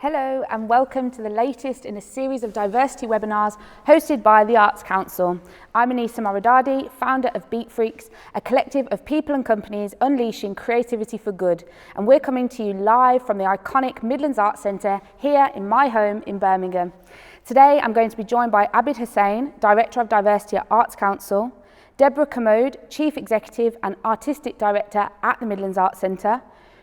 Hello and welcome to the latest in a series of diversity webinars hosted by the Arts Council. I'm Anissa Moradadi, founder of Beat Freaks, a collective of people and companies unleashing creativity for good, and we're coming to you live from the iconic Midlands Arts Centre here in my home in Birmingham. Today I'm going to be joined by Abid Hussain, Director of Diversity at Arts Council, Deborah Commode, Chief Executive and Artistic Director at the Midlands Arts Centre,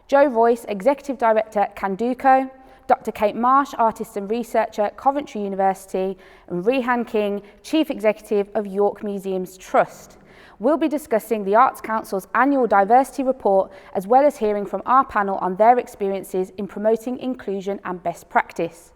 Joe Royce, Executive Director at Canduco, Dr. Kate Marsh, Artist and Researcher at Coventry University, and Rehan King, Chief Executive of York Museums Trust. We'll be discussing the Arts Council's annual diversity report, as well as hearing from our panel on their experiences in promoting inclusion and best practice.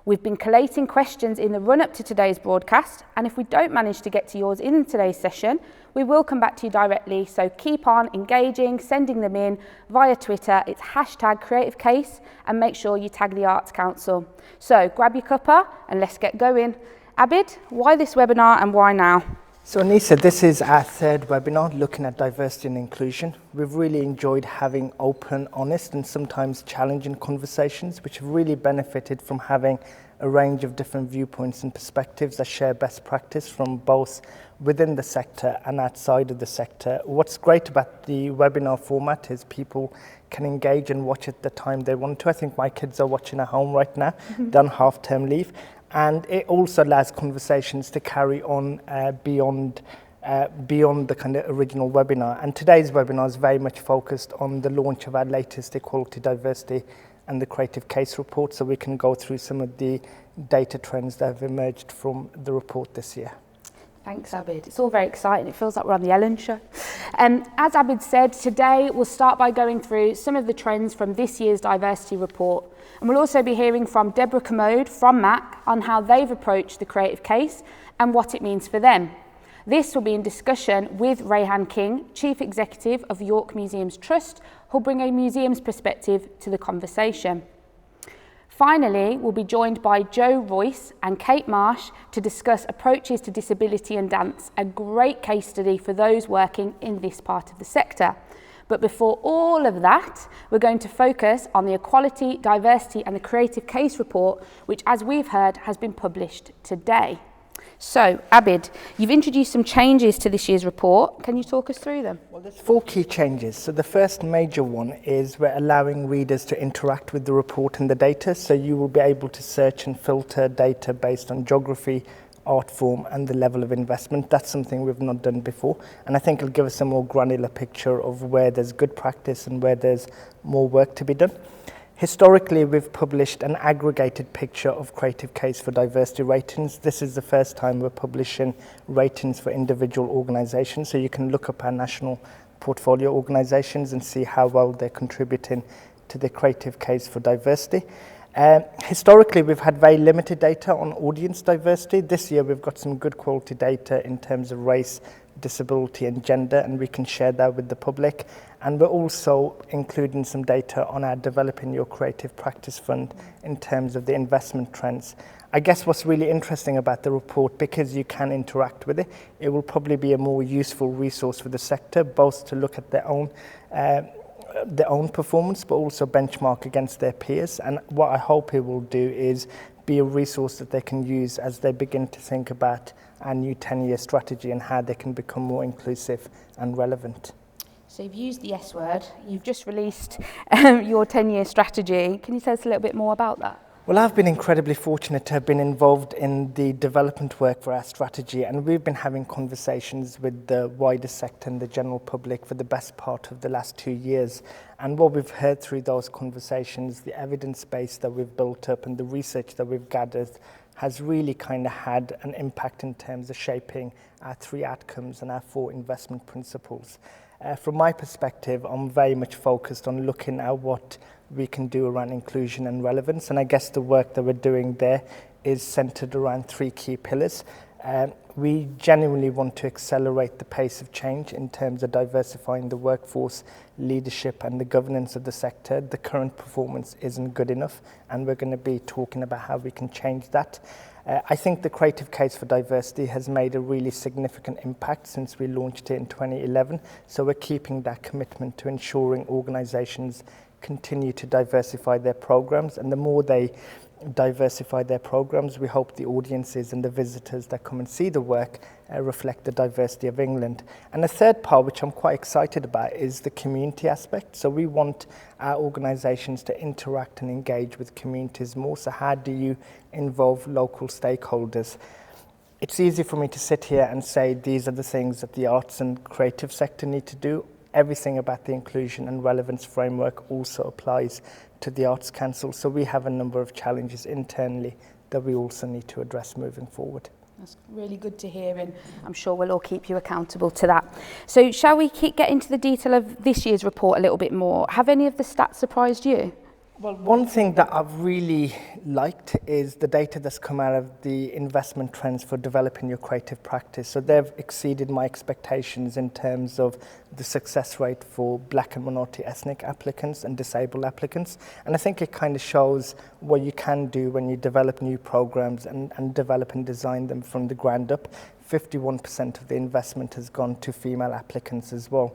We've been collating questions in the run-up to today's broadcast, and if we don't manage to get to yours in today's session, we will come back to you directly, so keep on engaging, sending them in via Twitter. It's #CreativeCase, and make sure you tag the Arts Council. So grab your cuppa and let's get going. Abid, why this webinar and why now? So Anissa, this is our third webinar looking at diversity and inclusion. We've really enjoyed having open, honest and sometimes challenging conversations, which have really benefited from having a range of different viewpoints and perspectives that share best practice from both within the sector and outside of the sector. What's great about the webinar format is people can engage and watch at the time they want to. I think my kids are watching at home right now, they're on half-term leave. And it also allows conversations to carry on beyond the kind of original webinar. And today's webinar is very much focused on the launch of our latest Equality, Diversity and the Creative Case report, so we can go through some of the data trends that have emerged from the report this year. Thanks, Abid. It's all very exciting. It feels like we're on the Ellen show. As Abid said, today we'll start by going through some of the trends from this year's diversity report. And we'll also be hearing from Deborah Commode from MAC on how they've approached the creative case and what it means for them. This will be in discussion with Rehan King, Chief Executive of York Museums Trust, who'll bring a museum's perspective to the conversation. Finally, we'll be joined by Joe Royce and Kate Marsh to discuss approaches to disability and dance, a great case study for those working in this part of the sector. But before all of that, we're going to focus on the Equality, Diversity and the Creative Case report, which, as we've heard, has been published today. So, Abid, you've introduced some changes to this year's report. Can you talk us through them? Well, there's 4 key changes. So the first major one is we're allowing readers to interact with the report and the data. So you will be able to search and filter data based on geography, art form and the level of investment. That's something we've not done before. And I think it'll give us a more granular picture of where there's good practice and where there's more work to be done. Historically, we've published an aggregated picture of Creative Case for Diversity ratings. This is the first time we're publishing ratings for individual organisations, so you can look up our national portfolio organisations and see how well they're contributing to the Creative Case for Diversity. Historically, we've had very limited data on audience diversity. This year, we've got some good quality data in terms of race, disability and gender, and we can share that with the public. And we're also including some data on our Developing Your Creative Practice Fund in terms of the investment trends. I guess what's really interesting about the report, because you can interact with it, it will probably be a more useful resource for the sector, both to look at their own performance, but also benchmark against their peers. And what I hope it will do is be a resource that they can use as they begin to think about our new 10-year strategy and how they can become more inclusive and relevant. So you've used the S word. You've just released your 10-year strategy. Can you tell us a little bit more about that? Well, I've been incredibly fortunate to have been involved in the development work for our strategy, and we've been having conversations with the wider sector and the general public for the best part of the last 2 years. And what we've heard through those conversations, the evidence base that we've built up and the research that we've gathered has really kind of had an impact in terms of shaping our 3 outcomes and our 4 investment principles. From my perspective, I'm very much focused on looking at what we can do around inclusion and relevance. And I guess the work that we're doing there is centered around 3 key pillars. We genuinely want to accelerate the pace of change in terms of diversifying the workforce, leadership and the governance of the sector. The current performance isn't good enough, and we're going to be talking about how we can change that. I think the Creative Case for Diversity has made a really significant impact since we launched it in 2011. So we're keeping that commitment to ensuring organisations continue to diversify their programs, and the more they diversify their programs, we hope the audiences and the visitors that come and see the work reflect the diversity of England. And the third part, which I'm quite excited about, is the community aspect. So we want our organisations to interact and engage with communities more. So how do you involve local stakeholders? It's easy for me to sit here and say these are the things that the arts and creative sector need to do. Everything about the inclusion and relevance framework also applies to the Arts Council. So we have a number of challenges internally that we also need to address moving forward. That's really good to hear, and I'm sure we'll all keep you accountable to that. So shall we get into the detail of this year's report a little bit more? Have any of the stats surprised you? Well, one thing that I've really liked is the data that's come out of the investment trends for developing your creative practice. So they've exceeded my expectations in terms of the success rate for Black and minority ethnic applicants and disabled applicants. And I think it kind of shows what you can do when you develop new programs and develop and design them from the ground up. 51% of the investment has gone to female applicants as well.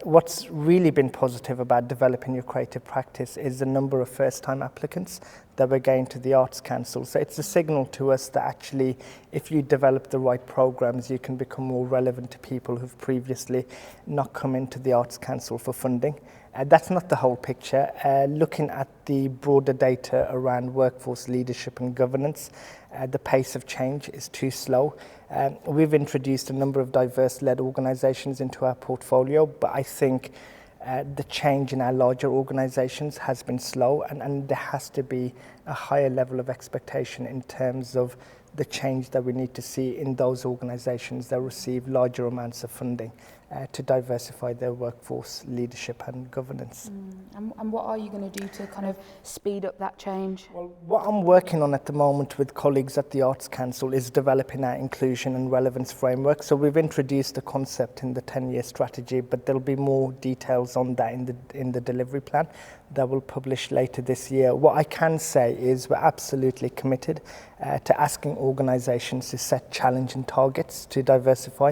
What's really been positive about developing your creative practice is the number of first-time applicants that were gained to the Arts Council. So it's a signal to us that actually, if you develop the right programs, you can become more relevant to people who've previously not come into the Arts Council for funding. That's not the whole picture. Looking at the broader data around workforce leadership and governance, the pace of change is too slow. We've introduced a number of diverse-led organisations into our portfolio, but I think the change in our larger organisations has been slow, and there has to be a higher level of expectation in terms of the change that we need to see in those organisations that receive larger amounts of funding to diversify their workforce leadership and governance. And what are you going to do to kind of speed up that change? Well, what I'm working on at the moment with colleagues at the Arts Council is developing our inclusion and relevance framework. So we've introduced the concept in the 10-year strategy, but there'll be more details on that in the delivery plan that we'll publish later this year. What I can say is we're absolutely committed to asking organisations to set challenging targets to diversify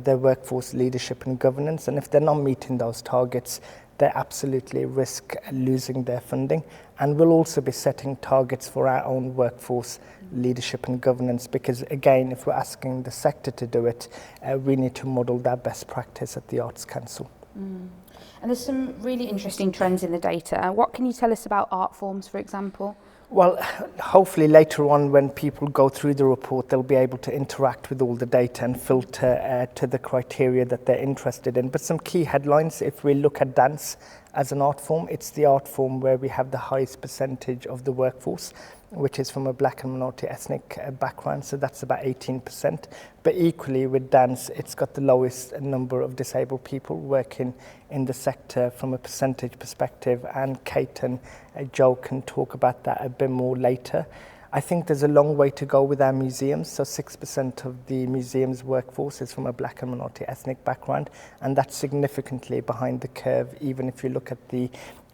their workforce leadership and governance, and if they're not meeting those targets, they absolutely risk losing their funding. And we'll also be setting targets for our own workforce leadership and governance, because again, if we're asking the sector to do it, we need to model that best practice at the Arts Council. And there's some really interesting trends in the data. What can you tell us about art forms, for example? Well, hopefully later on when people go through the report, they'll be able to interact with all the data and filter to the criteria that they're interested in. But some key headlines, if we look at dance as an art form, it's the art form where we have the highest percentage of the workforce, which is from a Black and minority ethnic background, so that's about 18%. But equally with dance, it's got the lowest number of disabled people working in the sector from a percentage perspective, and Kate and Joe can talk about that a bit more later. I think there's a long way to go with our museums, so 6% of the museum's workforce is from a Black and minority ethnic background, and that's significantly behind the curve, even if you look at the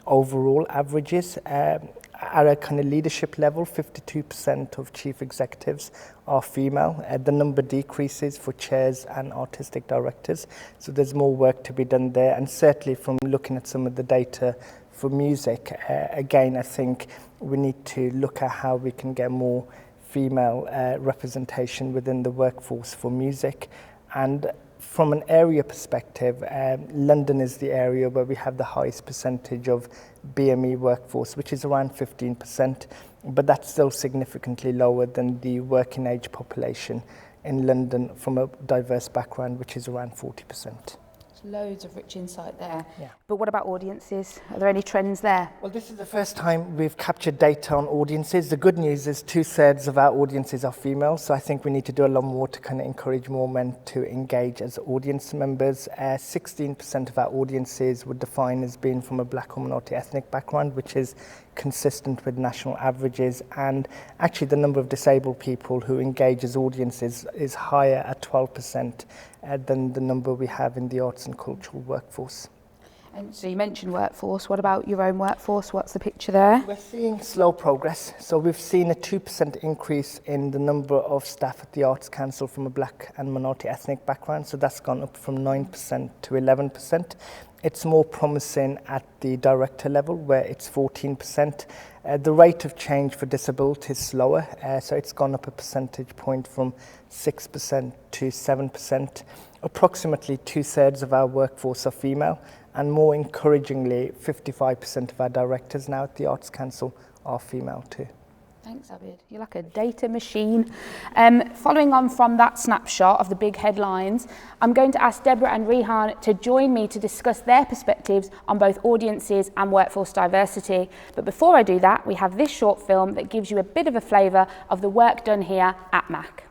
overall averages. At a kind of leadership level, 52% of chief executives are female. The number decreases for chairs and artistic directors, so there's more work to be done there. And certainly from looking at some of the data for music, again, I think we need to look at how we can get more female representation within the workforce for music. And from an area perspective, London is the area where we have the highest percentage of BME workforce, which is around 15%, but that's still significantly lower than the working age population in London from a diverse background, which is around 40%. Loads of rich insight there. Yeah. But what about audiences? Are there any trends there? Well, this is the first time we've captured data on audiences. The good news is 2/3 of our audiences are female, so I think we need to do a lot more to kind of encourage more men to engage as audience members. 16% of our audiences would define as being from a Black or minority ethnic background, which is consistent with national averages, and actually the number of disabled people who engage as audiences is higher at 12% than the number we have in the arts and cultural workforce. And so you mentioned workforce. What about your own workforce? What's the picture there? We're seeing slow progress. So we've seen a 2% increase in the number of staff at the Arts Council from a black and minority ethnic background. So that's gone up from 9% to 11%. It's more promising at the director level, where it's 14%. The rate of change for disability is slower, so it's gone up a percentage point from 6% to 7%. Approximately 2/3 of our workforce are female, and more encouragingly, 55% of our directors now at the Arts Council are female too. Thanks, Abid. You're like a data machine. Following on from that snapshot of the big headlines, I'm going to ask Deborah and Rehan to join me to discuss their perspectives on both audiences and workforce diversity. But before I do that, we have this short film that gives you a bit of a flavour of the work done here at MAC.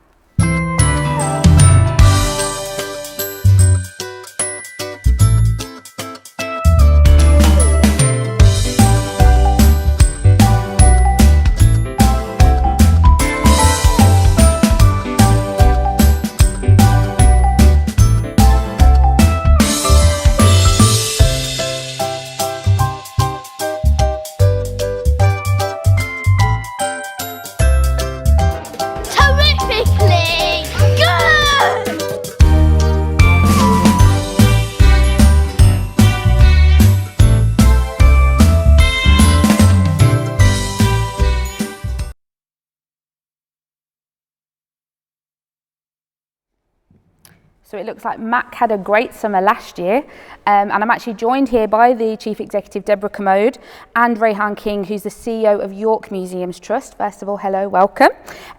So it looks like MAC had a great summer last year, and I'm actually joined here by the Chief Executive, Deborah Commode, and Rehan King, who's the CEO of York Museums Trust. First of all, hello, welcome.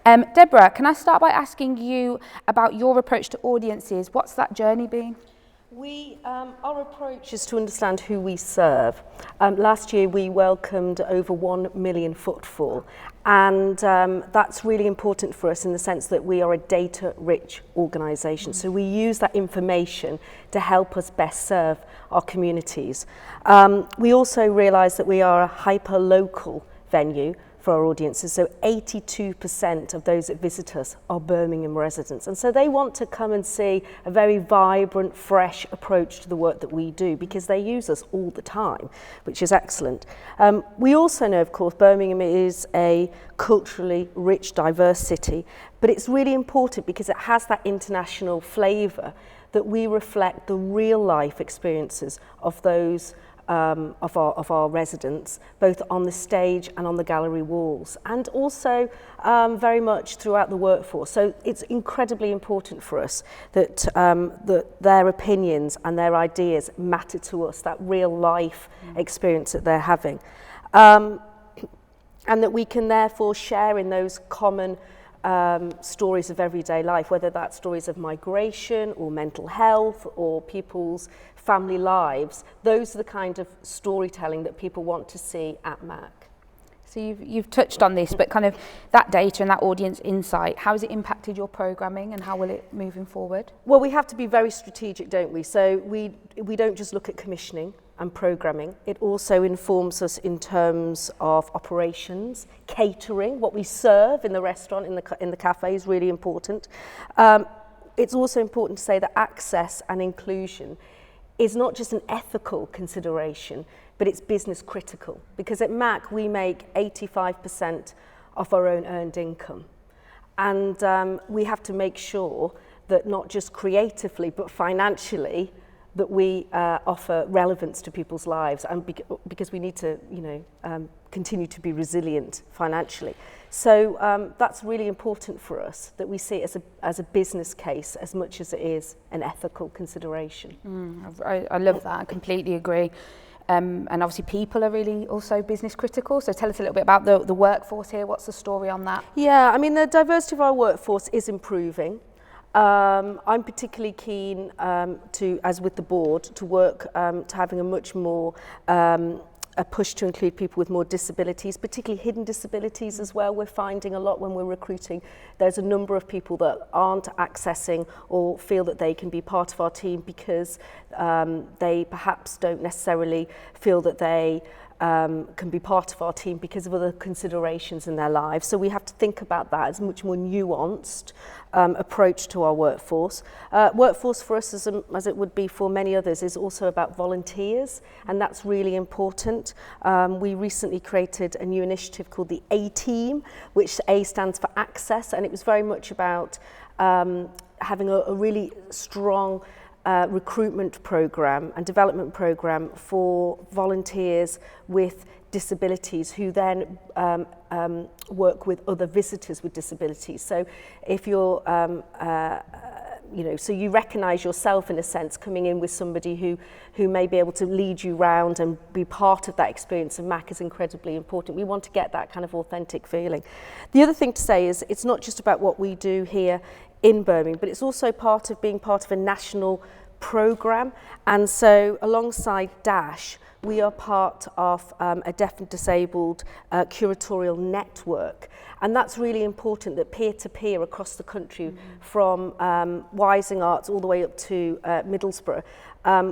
Deborah, can I start by asking you about your approach to audiences? What's that journey been? Our approach is to understand who we serve. Last year we welcomed over 1 million footfall, and that's really important for us in the sense that we are a data-rich organisation. So we use that information to help us best serve our communities. We also realise that we are a hyper-local venue for our audiences, so 82% of those that visit us are Birmingham residents, and so they want to come and see a very vibrant, fresh approach to the work that we do because they use us all the time, which is excellent. We also know, of course, Birmingham is a culturally rich, diverse city, but it's really important because it has that international flavour that we reflect the real life experiences of those of our residents, both on the stage and on the gallery walls, and also very much throughout the workforce. So it's incredibly important for us that, that their opinions and their ideas matter to us, that real life experience that they're having. And that we can therefore share in those common stories of everyday life, whether that's stories of migration or mental health or people's family lives. Those are the kind of storytelling that people want to see at MAC. So you've touched on this, but kind of that data and that audience insight, how has it impacted your programming and how will it moving forward? Well, we have to be very strategic, don't we? So we don't just look at commissioning and programming. It also informs us in terms of operations, catering, what we serve in the restaurant, in the cafe is really important. It's also important to say that access and inclusion is not just an ethical consideration, but it's business critical. Because at MAC, we make 85% of our own earned income. And we have to make sure that not just creatively, but financially, that we offer relevance to people's lives, and because we need to, continue to be resilient financially. So that's really important for us, that we see it as a business case as much as it is an ethical consideration. I love that, I completely agree. And obviously people are really also business critical, so tell us a little bit about the workforce here. What's the story on that? Yeah, I mean, the diversity of our workforce is improving. I'm particularly keen as with the board, to work to having a much more a push to include people with more disabilities, particularly hidden disabilities as well. We're finding a lot when we're recruiting, there's a number of people that aren't accessing or feel that they can be part of our team because they perhaps don't necessarily feel that they can be part of our team because of other considerations in their lives. So we have to think about that as a much more nuanced approach to our workforce. Workforce for us, as it would be for many others, is also about volunteers, and that's really important. We recently created a new initiative called the A-Team, which A stands for access, and it was very much about having a really strong recruitment program and development program for volunteers with disabilities who then work with other visitors with disabilities. So if you're so you recognise yourself in a sense coming in with somebody who may be able to lead you round and be part of that experience, and MAC is incredibly important. We want to get that kind of authentic feeling. The other thing to say is it's not just about what we do here in Birmingham, but it's also part of being part of a national programme. And so alongside DASH, we are part of a deaf and disabled curatorial network. And that's really important, that peer-to-peer across the country, from Wising Arts all the way up to Middlesbrough,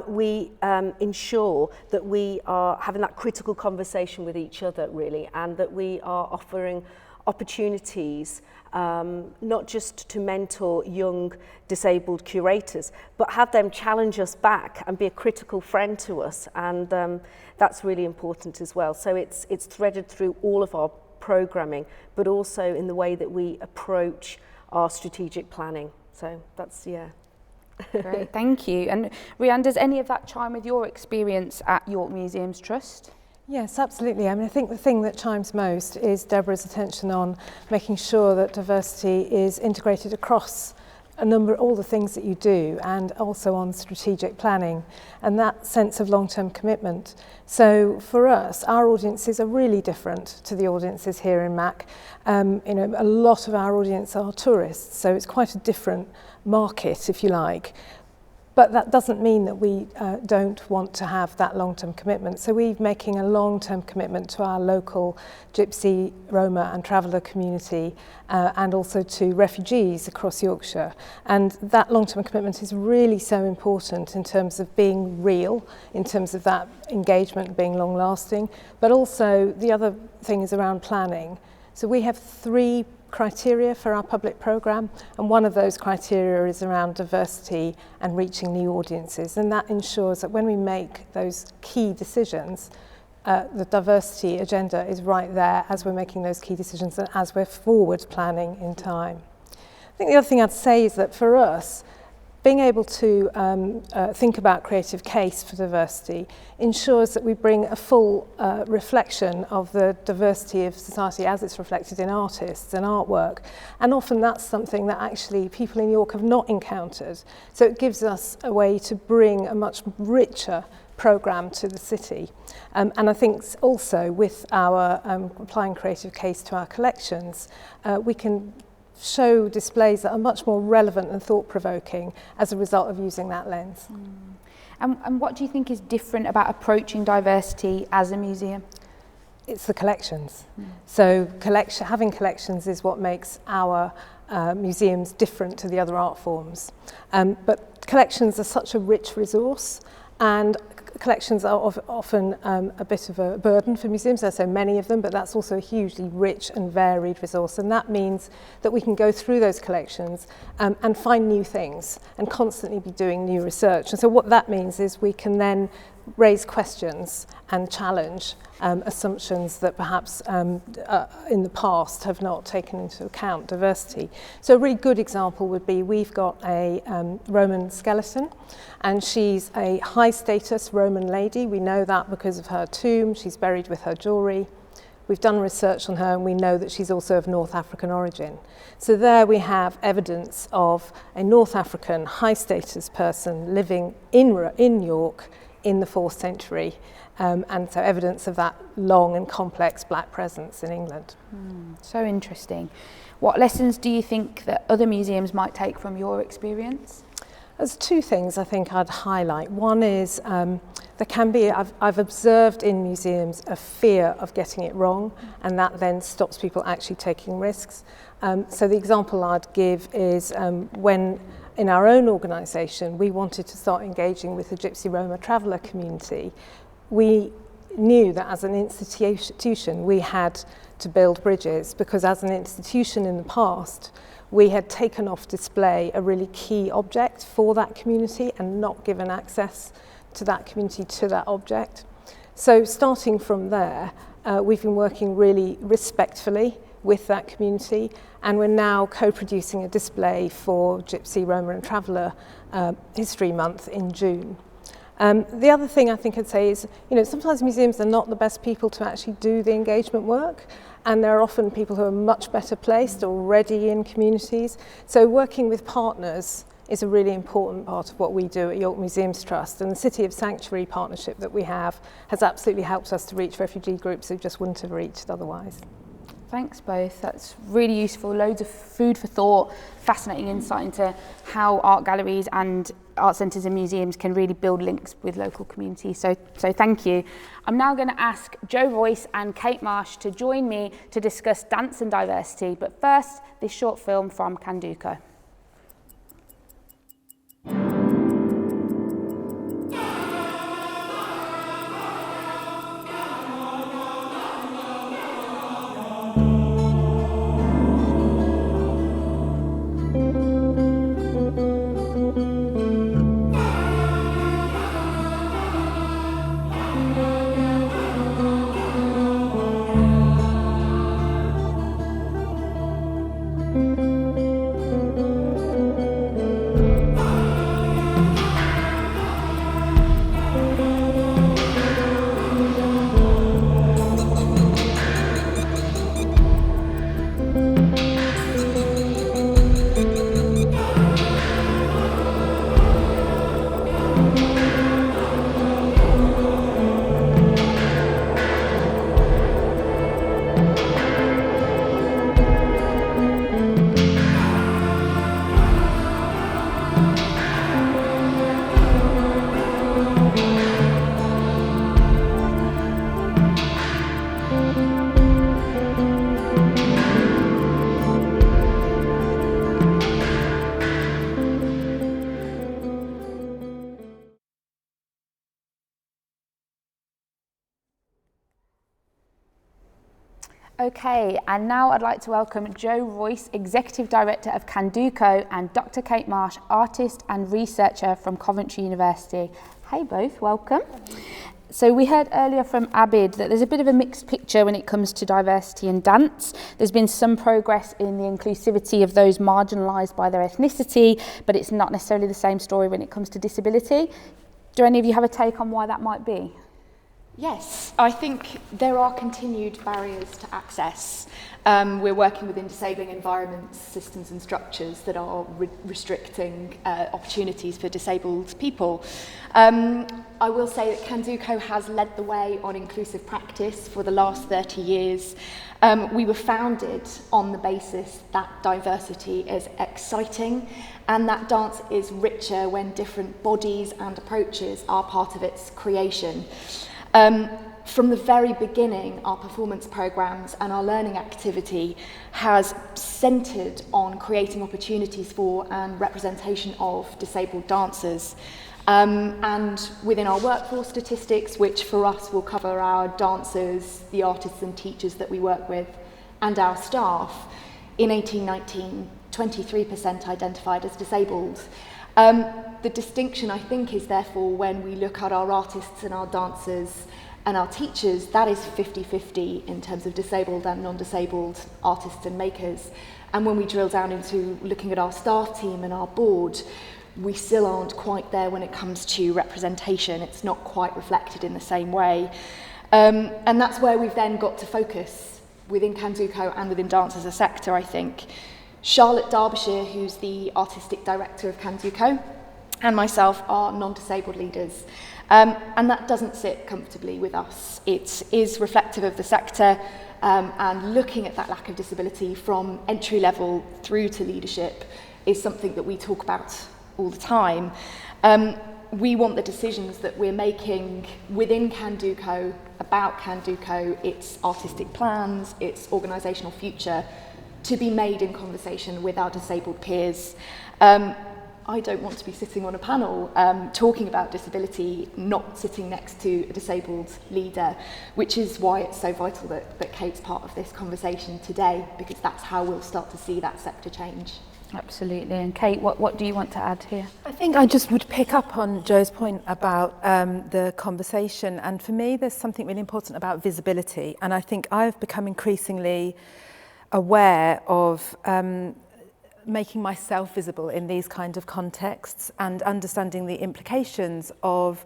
we ensure that we are having that critical conversation with each other, really, and that we are offering opportunities not just to mentor young disabled curators, but have them challenge us back and be a critical friend to us, and that's really important as well. So it's threaded through all of our programming, but also in the way that we approach our strategic planning. So that's, yeah. Great, thank you. And Rhiannon, does any of that chime with your experience at York Museums Trust? Yes, absolutely. I mean, I think the thing that chimes most is Deborah's attention on making sure that diversity is integrated across all the things that you do, and also on strategic planning and that sense of long-term commitment. So for us, our audiences are really different to the audiences here in MAC. A lot of our audience are tourists, so it's quite a different market, if you like. But that doesn't mean that we don't want to have that long-term commitment. So we're making a long-term commitment to our local Gypsy, Roma and traveller community, and also to refugees across Yorkshire. And that long-term commitment is really so important in terms of being real, in terms of that engagement being long-lasting. But also the other thing is around planning. So we have 3 criteria for our public programme, and one of those criteria is around diversity and reaching new audiences, and that ensures that when we make those key decisions, the diversity agenda is right there as we're making those key decisions and as we're forward planning in time. I think the other thing I'd say is that for us, being able to think about creative case for diversity ensures that we bring a full reflection of the diversity of society as it's reflected in artists and artwork. And often that's something that actually people in York have not encountered. So it gives us a way to bring a much richer programme to the city. And I think also with our applying creative case to our collections, we can show displays that are much more relevant and thought-provoking as a result of using that lens. And what do you think is different about approaching diversity as a museum? It's the collections. So having collections is what makes our museums different to the other art forms. But collections are such a rich resource, and collections are often a bit of a burden for museums. There's so many of them, but that's also a hugely rich and varied resource. And that means that we can go through those collections and find new things and constantly be doing new research. And so what that means is we can then raise questions and challenge assumptions that perhaps in the past have not taken into account diversity. So a really good example would be we've got a Roman skeleton, and she's a high status Roman lady. We know that because of her tomb. She's buried with her jewellery. We've done research on her, and we know that she's also of North African origin. So there we have evidence of a North African high status person living in York in the 4th century, and so evidence of that long and complex black presence in England. So interesting. What lessons do you think that other museums might take from your experience? There's 2 things I think I'd highlight. One is there can be, I've observed in museums, a fear of getting it wrong, and that then stops people actually taking risks. So the example I'd give is when in our own organisation we wanted to start engaging with the Gypsy Roma traveller community, we knew that as an institution we had to build bridges, because as an institution in the past we had taken off display a really key object for that community and not given access to that community to that object. So starting from there, we've been working really respectfully with that community, and we're now co-producing a display for Gypsy, Roma and Traveller History Month in June. The other thing I think I'd say is, sometimes museums are not the best people to actually do the engagement work, and there are often people who are much better placed already in communities. So working with partners is a really important part of what we do at York Museums Trust, and the City of Sanctuary partnership that we have has absolutely helped us to reach refugee groups who just wouldn't have reached otherwise. Thanks both, that's really useful, loads of food for thought, fascinating insight into how art galleries and art centres and museums can really build links with local communities, so thank you. I'm now going to ask Jo Royce and Kate Marsh to join me to discuss dance and diversity, but first this short film from Canduco. Okay, and now I'd like to welcome Jo Royce, Executive Director of Canduco, and Dr. Kate Marsh, artist and researcher from Coventry University. Hey both, welcome. So we heard earlier from Abid that there's a bit of a mixed picture when it comes to diversity in dance. There's been some progress in the inclusivity of those marginalised by their ethnicity, but it's not necessarily the same story when it comes to disability. Do any of you have a take on why that might be? Yes, I think there are continued barriers to access. We're working within disabling environments, systems and structures that are restricting opportunities for disabled people. I will say that Canduco has led the way on inclusive practice for the last 30 years. We were founded on the basis that diversity is exciting and that dance is richer when different bodies and approaches are part of its creation. From the very beginning, our performance programs and our learning activity has centred on creating opportunities for and representation of disabled dancers. And within our workforce statistics, which for us will cover our dancers, the artists and teachers that we work with, and our staff, in 1819, 23% identified as disabled. The distinction, I think, is therefore when we look at our artists and our dancers and our teachers, that is 50-50 in terms of disabled and non-disabled artists and makers. And when we drill down into looking at our staff team and our board, we still aren't quite there when it comes to representation. It's not quite reflected in the same way. And that's where we've then got to focus within Canduco and within dance as a sector, I think. Charlotte Derbyshire, who's the artistic director of Canduco, and myself are non-disabled leaders. And that doesn't sit comfortably with us. It is reflective of the sector, and looking at that lack of disability from entry level through to leadership is something that we talk about all the time. We want the decisions that we're making within Canduco, about Canduco, its artistic plans, its organisational future, to be made in conversation with our disabled peers. I don't want to be sitting on a panel talking about disability, not sitting next to a disabled leader, which is why it's so vital that Kate's part of this conversation today, because that's how we'll start to see that sector change. Absolutely. And Kate, what do you want to add here? I think I just would pick up on Joe's point about the conversation. And for me, there's something really important about visibility. And I think I've become increasingly aware of making myself visible in these kind of contexts and understanding the implications of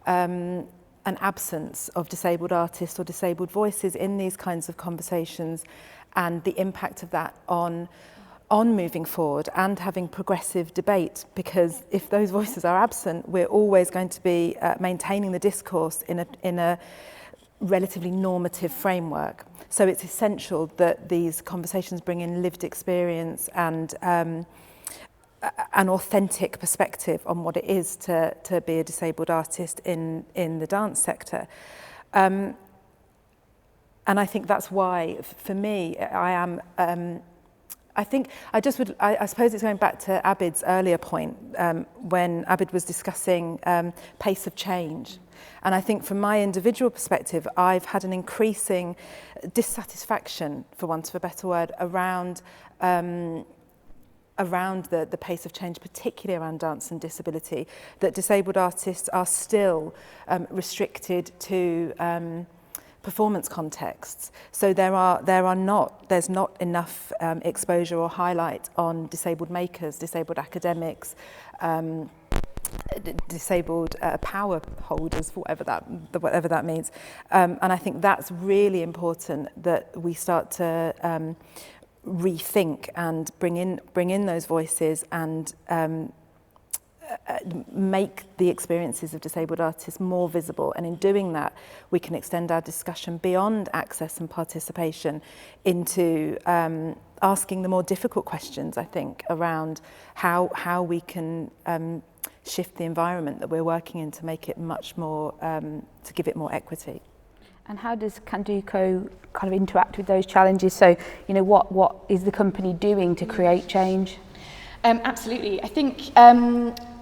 an absence of disabled artists or disabled voices in these kinds of conversations, and the impact of that on moving forward and having progressive debate, because if those voices are absent, we're always going to be maintaining the discourse in a relatively normative framework. So it's essential that these conversations bring in lived experience and an authentic perspective on what it is to be a disabled artist in the dance sector. And I think that's why, for me, I suppose it's going back to Abid's earlier point when Abid was discussing pace of change. And I think from my individual perspective, I've had an increasing dissatisfaction, for want of a better word, around the pace of change, particularly around dance and disability, that disabled artists are still restricted to performance contexts. So there's not enough exposure or highlight on disabled makers, disabled academics, disabled power holders, whatever that means. And I think that's really important, that we start to rethink and bring in those voices and make the experiences of disabled artists more visible. And in doing that, we can extend our discussion beyond access and participation into asking the more difficult questions, I think, around how we can shift the environment that we're working in to make it much more, to give it more equity. And how does Canduco kind of interact with those challenges? So, what is the company doing to create change? Absolutely. I think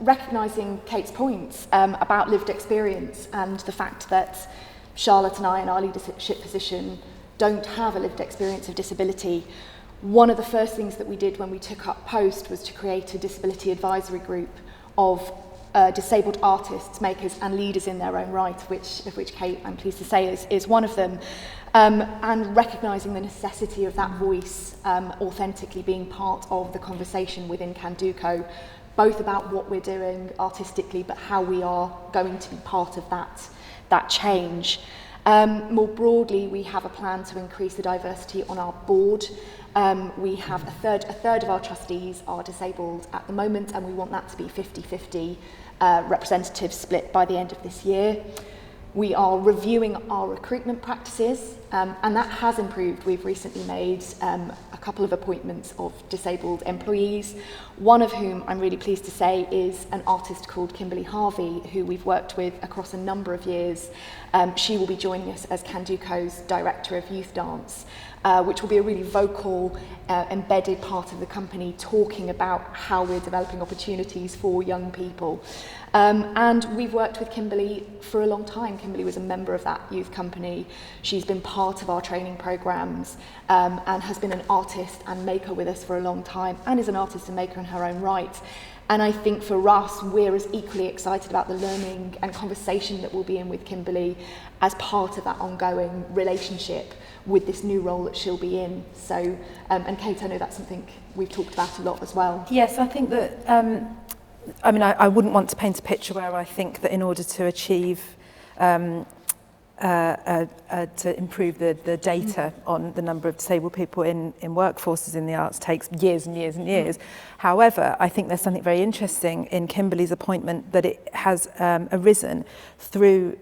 recognising Kate's points about lived experience and the fact that Charlotte and I in our leadership position don't have a lived experience of disability, one of the first things that we did when we took up post was to create a disability advisory group of disabled artists, makers and leaders in their own right, of which Kate, I'm pleased to say, is one of them. And recognising the necessity of that voice authentically being part of the conversation within Canduco, both about what we're doing artistically, but how we are going to be part of that change. More broadly, we have a plan to increase the diversity on our board. We have a third of our trustees are disabled at the moment, and we want that to be 50-50 representative split by the end of this year. We are reviewing our recruitment practices, and that has improved. We've recently made a couple of appointments of disabled employees, one of whom I'm really pleased to say is an artist called Kimberly Harvey, who we've worked with across a number of years. She will be joining us as Canduco's Director of Youth Dance, which will be a really vocal, embedded part of the company, talking about how we're developing opportunities for young people. And we've worked with Kimberly for a long time. Kimberly was a member of that youth company. She's been part of our training programs and has been an artist and maker with us for a long time, and is an artist and maker in her own right. And I think for us, we're as equally excited about the learning and conversation that we'll be in with Kimberly as part of that ongoing relationship with this new role that she'll be in. So, and Kate, I know that's something we've talked about a lot as well. Yes, I think that, I wouldn't want to paint a picture where I think that in order to achieve, to improve the data on the number of disabled people in workforces in the arts takes years and years and years. However, I think there's something very interesting in Kimberly's appointment, that it has arisen through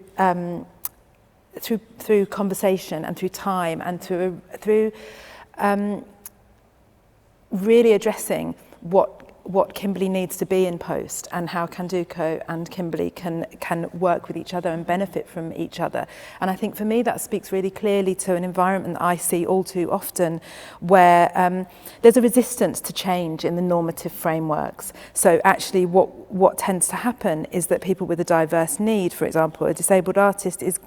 conversation and through time and through really addressing what what Kimberley needs to be in post, and how Canduco and Kimberley can work with each other and benefit from each other. And I think for me that speaks really clearly to an environment that I see all too often, where there's a resistance to change in the normative frameworks. So actually what tends to happen is that people with a diverse need, for example, a disabled artist is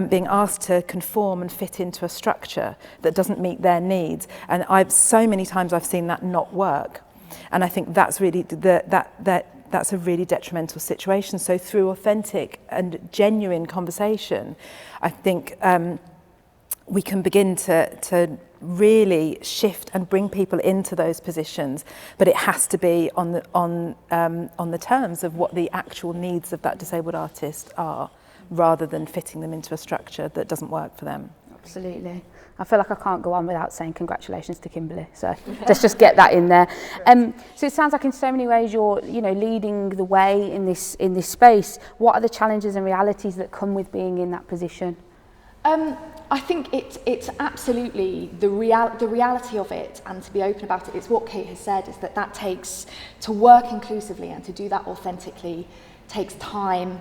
being asked to conform and fit into a structure that doesn't meet their needs. And so many times I've seen that not work. And I think that's really that's a really detrimental situation. So through authentic and genuine conversation, I think we can begin to really shift and bring people into those positions, but it has to be on the terms of what the actual needs of that disabled artist are, rather than fitting them into a structure that doesn't work for them. Absolutely. I feel like I can't go on without saying congratulations to Kimberley. So let's just get that in there. So it sounds like in so many ways you're, leading the way in this space. What are the challenges and realities that come with being in that position? I think it's absolutely the reality of it, and to be open about it. It's what Kate has said, is that takes to work inclusively and to do that authentically takes time,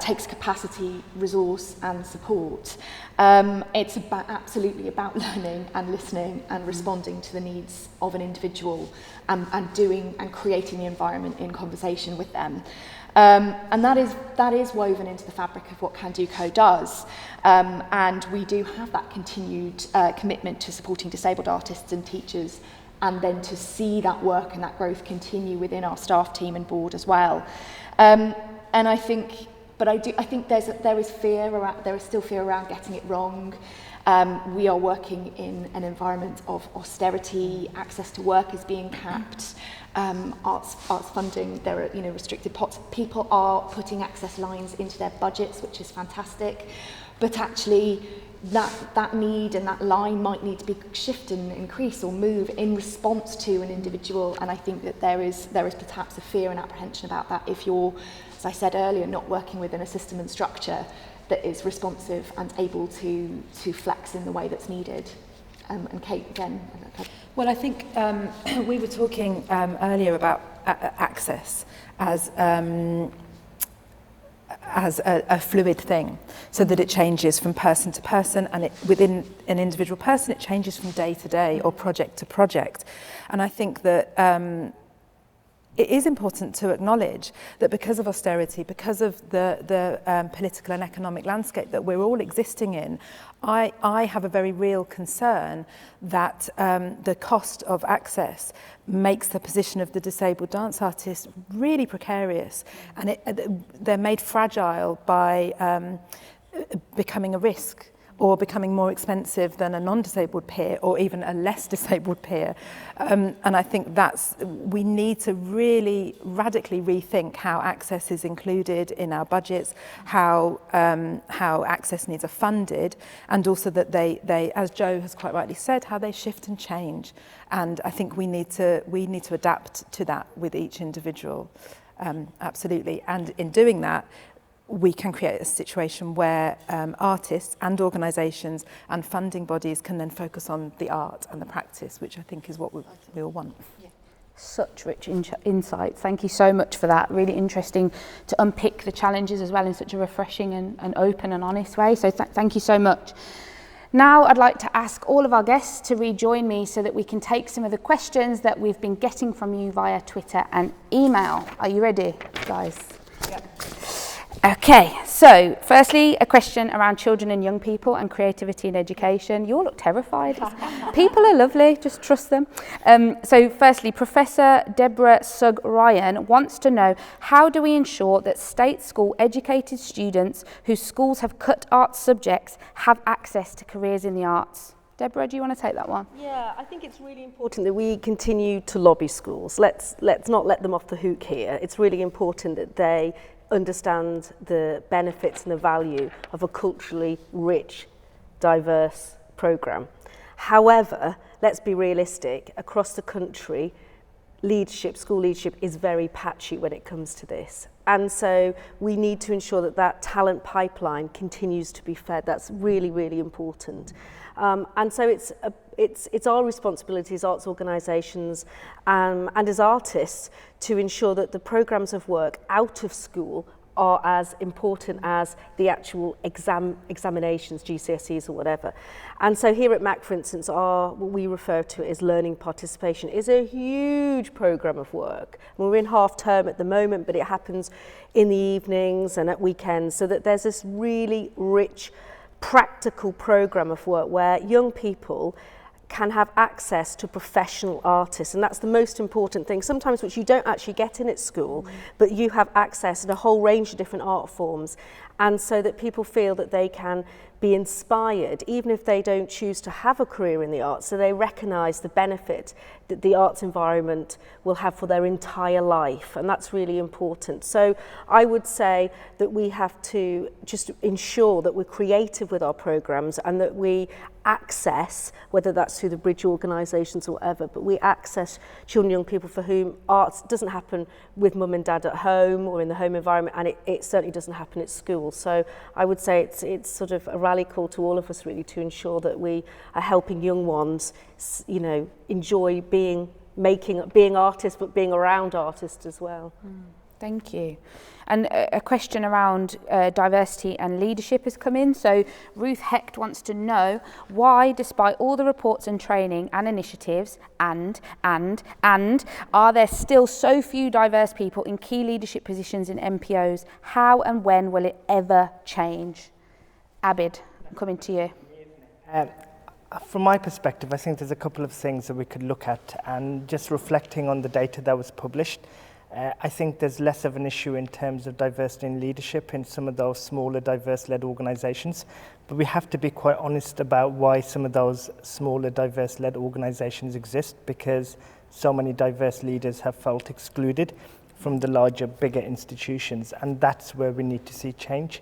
takes capacity, resource and support. It's absolutely about learning and listening and responding to the needs of an individual, and creating the environment in conversation with them. And that is woven into the fabric of what Canduco does. And we do have that continued commitment to supporting disabled artists and teachers, and then to see that work and that growth continue within our staff team and board as well. And I think there is still fear around getting it wrong. We are working in an environment of austerity. Access to work is being capped. Arts funding, there are restricted pots. People are putting access lines into their budgets, which is fantastic, but actually that need and that line might need to be shifted and increase or move in response to an individual. And I think that there is perhaps a fear and apprehension about that if you're, as I said earlier, not working within a system and structure that is responsive and able to flex in the way that's needed. And Kate, again. Well, I think we were talking earlier about access as a fluid thing, so that it changes from person to person, and within an individual person it changes from day to day or project to project. And I think that it is important to acknowledge that because of austerity, because of the political and economic landscape that we're all existing in, I have a very real concern that the cost of access makes the position of the disabled dance artist really precarious, and they're made fragile by becoming a risk, or becoming more expensive than a non-disabled peer, or even a less disabled peer. And I think we need to really radically rethink how access is included in our budgets, how access needs are funded, and also that they, as Jo has quite rightly said, how they shift and change. And I think we need to adapt to that with each individual, absolutely. And in doing that, we can create a situation where artists and organisations and funding bodies can then focus on the art and the practice, which I think is what we all want. Yeah. Such rich insights. Thank you so much for that. Really interesting to unpick the challenges as well in such a refreshing and open and honest way. So thank you so much. Now I'd like to ask all of our guests to rejoin me so that we can take some of the questions that we've been getting from you via Twitter and email. Are you ready, guys? Yep. Okay, so firstly, a question around children and young people and creativity in education. You all look terrified. People are lovely, just trust them. So firstly, Professor Deborah Sugg-Ryan wants to know, how do we ensure that state school educated students whose schools have cut arts subjects have access to careers in the arts? Deborah, do you want to take that one? Yeah, I think it's really important that we continue to lobby schools. Let's not let them off the hook here. It's really important that they understand the benefits and the value of a culturally rich, diverse programme. However, let's be realistic, across the country, school leadership is very patchy when it comes to this. And so we need to ensure that that talent pipeline continues to be fed. That's really, really important. And so it's our responsibility as arts organisations and as artists to ensure that the programmes of work out of school are as important as the actual examinations, GCSEs or whatever. And so here at MAC, for instance, what we refer to it as learning participation is a huge programme of work. We're in half term at the moment, but it happens in the evenings and at weekends, so that there's this really rich practical programme of work where young people can have access to professional artists, and that's the most important thing, sometimes which you don't actually get in at school, but you have access to a whole range of different art forms, and so that people feel that they can be inspired even if they don't choose to have a career in the arts, so they recognise the benefit that the arts environment will have for their entire life, and that's really important. So I would say that we have to just ensure that we're creative with our programmes and that we access, whether that's through the bridge organisations or whatever, but we access children and young people for whom arts doesn't happen with mum and dad at home or in the home environment, and it certainly doesn't happen at school. So I would say it's sort of a rally call to all of us really to ensure that we are helping young ones, you know, enjoy being artists, but being around artists as well. Thank you. And a question around diversity and leadership has come in. So Ruth Hecht wants to know why, despite all the reports and training and initiatives, and are there still so few diverse people in key leadership positions in MPOs? How and when will it ever change? Abid, I'm coming to you. From my perspective, I think there's a couple of things that we could look at, and just reflecting on the data that was published, I think there's less of an issue in terms of diversity in leadership in some of those smaller diverse-led organisations, but we have to be quite honest about why some of those smaller diverse-led organisations exist, because so many diverse leaders have felt excluded from the larger, bigger institutions, and that's where we need to see change.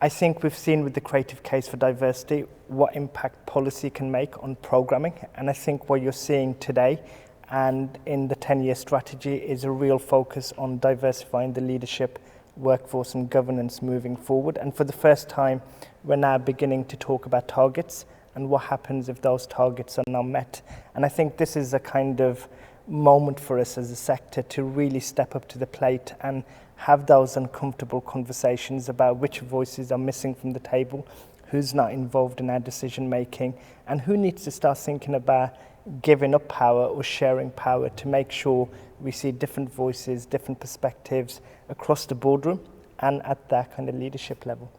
I think we've seen with the creative case for diversity what impact policy can make on programming, and I think what you're seeing today and in the 10-year strategy is a real focus on diversifying the leadership, workforce and governance moving forward. And for the first time, we're now beginning to talk about targets and what happens if those targets are not met. And I think this is a kind of moment for us as a sector to really step up to the plate and have those uncomfortable conversations about which voices are missing from the table, who's not involved in our decision making, and who needs to start thinking about giving up power or sharing power to make sure we see different voices, different perspectives across the boardroom and at that kind of leadership level.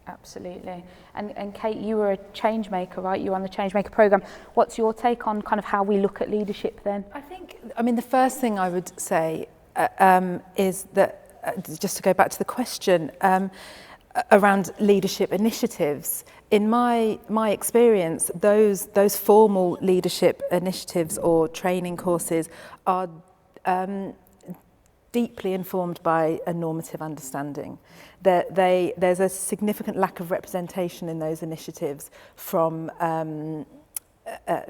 Absolutely. And Kate, you were a change maker, right? You were on the change maker programme. What's your take on kind of how we look at leadership then? I mean, the first thing I would say is that, just to go back to the question, around leadership initiatives, in my experience, those formal leadership initiatives or training courses are deeply informed by a normative understanding. There's a significant lack of representation in those initiatives from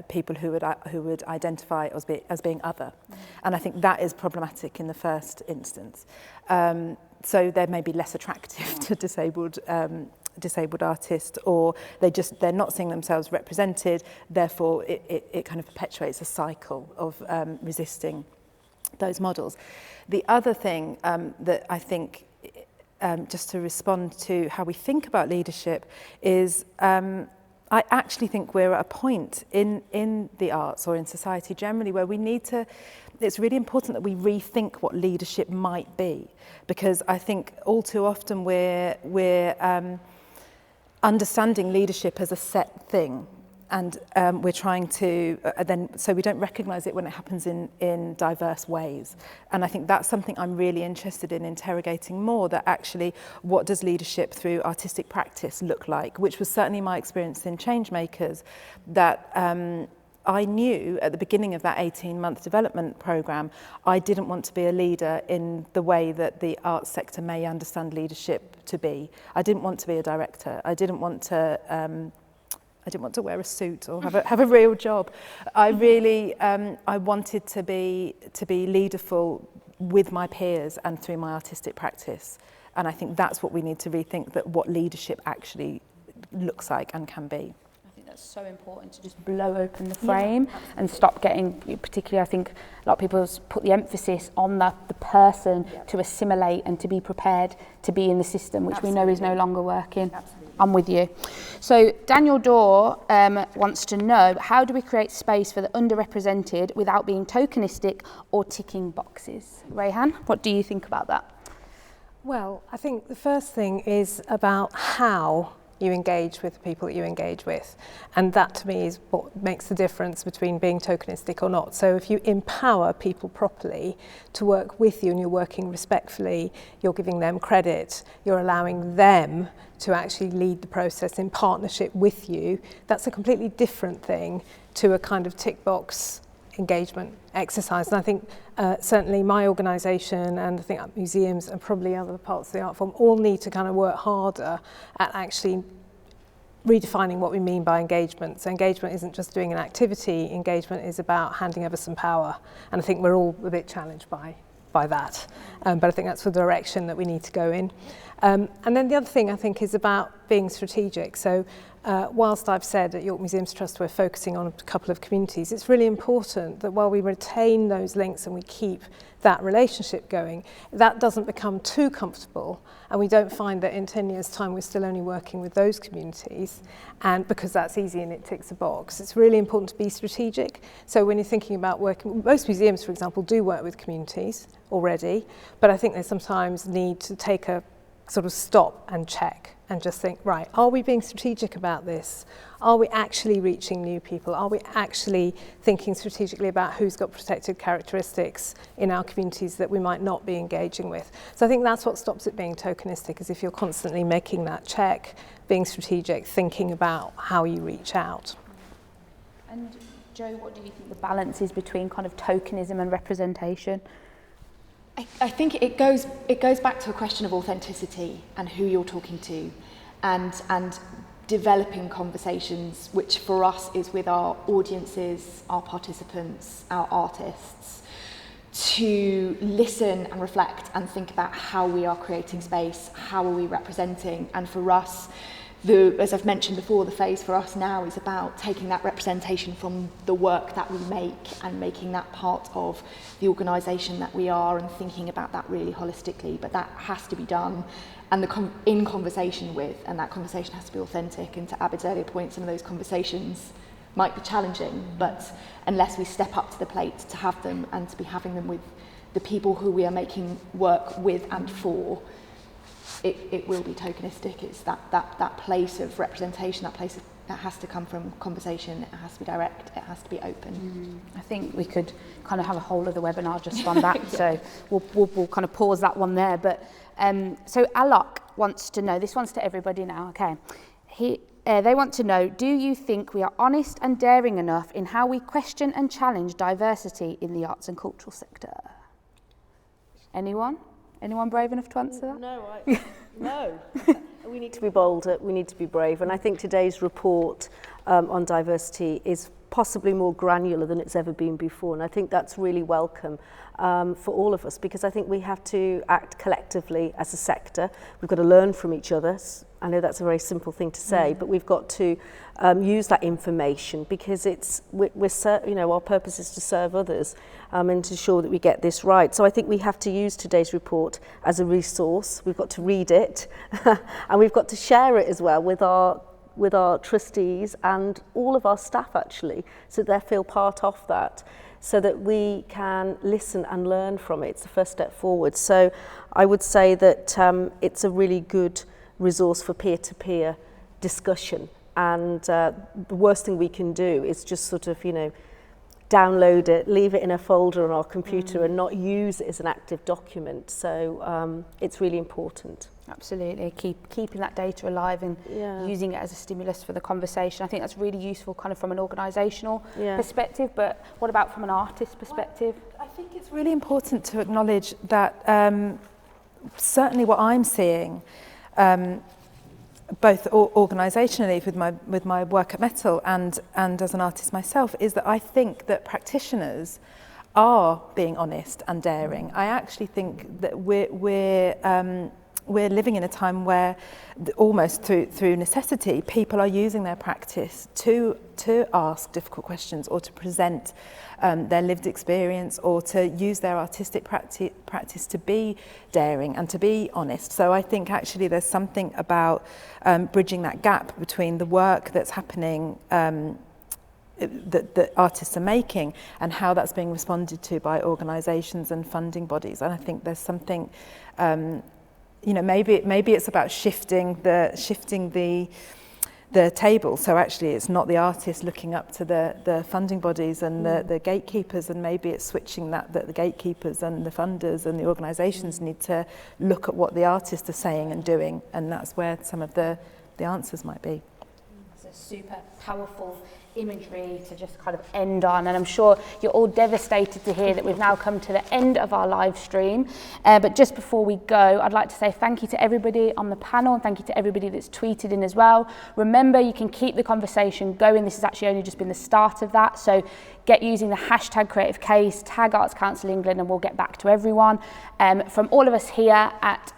people who would identify as being other, and I think that is problematic in the first instance. So they may be less attractive to disabled artists, or they're not seeing themselves represented. Therefore, it kind of perpetuates a cycle of resisting those models. The other thing that I think, just to respond to how we think about leadership, is I actually think we're at a point in the arts or in society generally where we need to. It's really important that we rethink what leadership might be, because I think all too often we're understanding leadership as a set thing, and we're trying to so we don't recognise it when it happens in diverse ways. And I think that's something I'm really interested in interrogating more, that actually what does leadership through artistic practice look like, which was certainly my experience in Changemakers, that I knew at the beginning of that 18-month development programme, I didn't want to be a leader in the way that the arts sector may understand leadership to be. I didn't want to be a director. I didn't want to wear a suit or have a real job. I really I wanted to be leaderful with my peers and through my artistic practice. And I think that's what we need to rethink, that what leadership actually looks like and can be. I think that's so important, to just blow open the frame and stop getting, particularly I think a lot of people put the emphasis on the person to assimilate and to be prepared to be in the system, which we know is no longer working. I'm with you. So Daniel Dorr wants to know, how do we create space for the underrepresented without being tokenistic or ticking boxes? Rayhan, what do you think about that? Well, I think the first thing is about how you engage with the people that you engage with. And that to me is what makes the difference between being tokenistic or not. So if you empower people properly to work with you and you're working respectfully, you're giving them credit, you're allowing them to actually lead the process in partnership with you, that's a completely different thing to a kind of tick box engagement exercise. And I think certainly my organisation, and I think museums and probably other parts of the art form, all need to kind of work harder at actually redefining what we mean by engagement. So engagement isn't just doing an activity, engagement is about handing over some power. And I think we're all a bit challenged by that. But I think that's the direction that we need to go in. And then the other thing I think is about being strategic. So whilst I've said at York Museums Trust we're focusing on a couple of communities, it's really important that while we retain those links and we keep that relationship going, that doesn't become too comfortable and we don't find that in 10 years' time we're still only working with those communities, and because that's easy and it ticks a box. It's really important to be strategic. So when you're thinking about working, most museums, for example, do work with communities already, but I think they sometimes need to take a sort of stop and check and just think, right, are we being strategic about this? Are we actually reaching new people? Are we actually thinking strategically about who's got protected characteristics in our communities that we might not be engaging with? So I think that's what stops it being tokenistic, is if you're constantly making that check, being strategic, thinking about how you reach out. And Jo, what do you think the balance is between kind of tokenism and representation? I think it goes back to a question of authenticity and who you're talking to, and developing conversations, which for us is with our audiences, our participants, our artists, to listen and reflect and think about how we are creating space, how are we representing. And for us, as I've mentioned before, the phase for us now is about taking that representation from the work that we make and making that part of the organisation that we are, and thinking about that really holistically. But that has to be done and in conversation with, and that conversation has to be authentic. And to Abid's earlier point, some of those conversations might be challenging, but unless we step up to the plate to have them and to be having them with the people who we are making work with and for, it will be tokenistic. It's that place of representation, that has to come from conversation, it has to be direct, it has to be open. I think we could kind of have a whole other webinar just on that, so we'll kind of pause that one there. But so Alok wants to know, this one's to everybody now, okay. They want to know, do you think we are honest and daring enough in how we question and challenge diversity in the arts and cultural sector? Anyone? Anyone brave enough to answer that? No. We need to be bolder, we need to be brave. And I think today's report on diversity is possibly more granular than it's ever been before. And I think that's really welcome for all of us, because I think we have to act collectively as a sector. We've got to learn from each other. I know that's a very simple thing to say, but we've got to use that information, because our purpose is to serve others and to ensure that we get this right. So I think we have to use today's report as a resource. We've got to read it and we've got to share it as well with our trustees and all of our staff, actually, so they feel part of that, so that we can listen and learn from it. It's the first step forward. So I would say that it's a really good resource for peer-to-peer discussion. And the worst thing we can do is just sort of, download it, leave it in a folder on our computer and not use it as an active document. So it's really important. Absolutely, keeping that data alive and using it as a stimulus for the conversation. I think that's really useful kind of from an organisational perspective, but what about from an artist perspective? Well, I think it's really important to acknowledge that certainly what I'm seeing, both organisationally with my work at Metal and as an artist myself, is that I think that practitioners are being honest and daring. I actually think that we're living in a time where almost through necessity, people are using their practice to ask difficult questions or to present their lived experience or to use their artistic practice to be daring and to be honest. So I think actually there's something about bridging that gap between the work that's happening that artists are making and how that's being responded to by organisations and funding bodies. And I think there's something, maybe it's about shifting the table. So actually it's not the artist looking up to the funding bodies and the gatekeepers, and maybe it's switching that the gatekeepers and the funders and the organisations need to look at what the artists are saying and doing, and that's where some of the answers might be. It's a super powerful imagery to just kind of end on, and I'm sure you're all devastated to hear that we've now come to the end of our live stream, but just before we go, I'd like to say thank you to everybody on the panel and thank you to everybody that's tweeted in as well. Remember, you can keep the conversation going. This has actually only just been the start of that, so get using the hashtag Creative Case, tag Arts Council England, and we'll get back to everyone. From all of us here at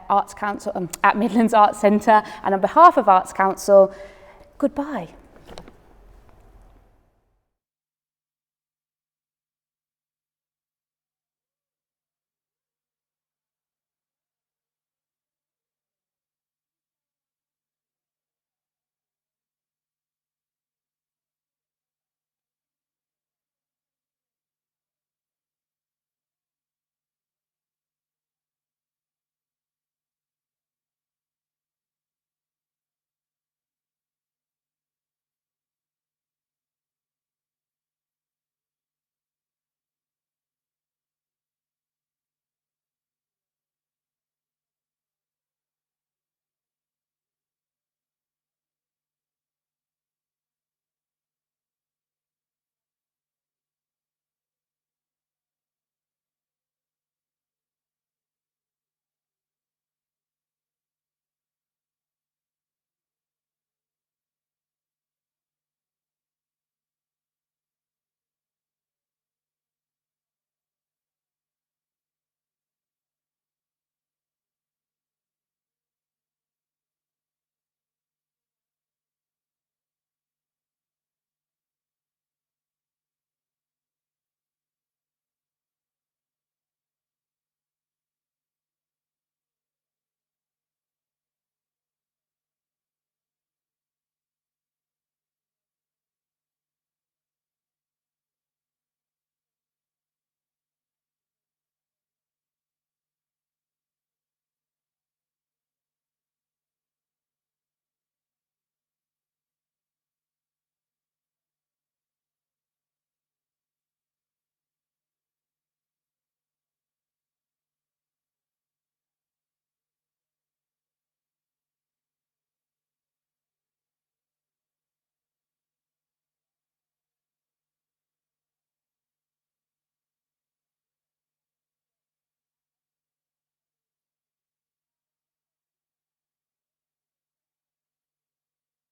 Arts Council, at Midlands Arts Centre, and on behalf of Arts Council, goodbye.